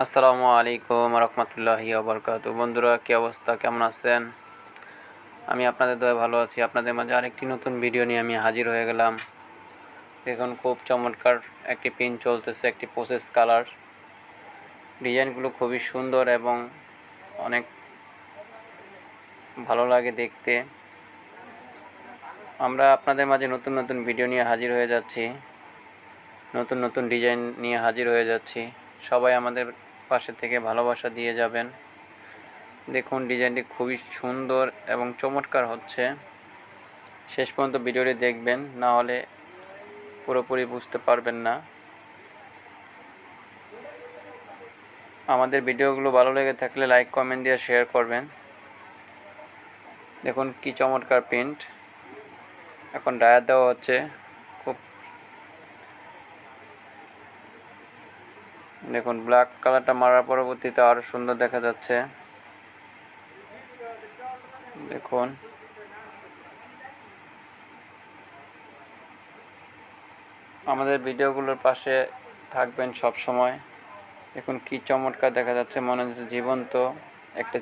আসসালামু আলাইকুম রহমতুল্লাহি ওবরকাতুহু। বন্ধুরা, কী অবস্থা, কেমন আছেন? আমি আপনাদের দয়ায় ভালো আছি। আপনাদের মাঝে আরেকটি নতুন ভিডিও নিয়ে আমি হাজির হয়ে গেলাম। দেখুন, খুব চমৎকার একটি পিন চলতেছে, একটি প্রসেস কালার। ডিজাইনগুলো খুবই সুন্দর এবং অনেক ভালো লাগে দেখতে। আমরা আপনাদের মাঝে নতুন নতুন ভিডিও নিয়ে হাজির হয়ে যাচ্ছি, নতুন নতুন ডিজাইন নিয়ে হাজির হয়ে যাচ্ছি। সবাই আমাদের পাশে থেকে ভালোবাসা দিয়ে যাবেন। দেখুন, ডিজাইনটি খুবই সুন্দর এবং চমৎকার হচ্ছে। শেষ পর্যন্ত ভিডিওটি দেখবেন, না হলে পুরোপুরি বুঝতে পারবেন না। আমাদের ভিডিওগুলো ভালো লেগে থাকলে লাইক কমেন্ট দিয়ে শেয়ার করবেন। দেখুন কি চমৎকার প্রিন্ট। এখন ডায়ার দেওয়া হচ্ছে। খুব দেখুন, ব্ল্যাক কালারটা মারার পরবর্তীতে আরও সুন্দর দেখা যাচ্ছে। দেখুন, আমাদের ভিডিওগুলোর পাশে থাকবেন সব সময়। দেখুন কি চমৎকার দেখা যাচ্ছে, মনে হচ্ছে জীবন্ত একটা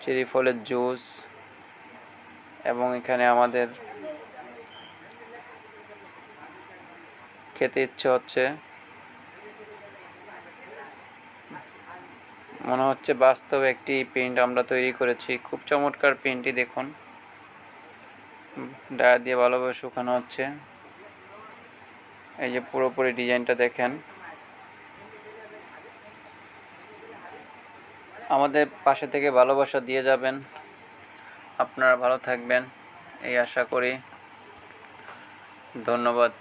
চেরি ফলের জুস। এবং এখানে আমাদের খেতে ইচ্ছে হচ্ছে, মনে হচ্ছে বাস্তবে একটি প্রিন্ট আমরা তৈরি করেছি। খুব চমৎকার প্রিন্টটি দেখুন, ডায়া দিয়ে ভালোভাবে শুকানো হচ্ছে। এই যে পুরোপুরি ডিজাইনটা দেখেন। আমাদের পাশে থেকে ভালোবাসা দিয়ে যাবেন। আপনারা ভালো থাকবেন এই আশা করি। ধন্যবাদ।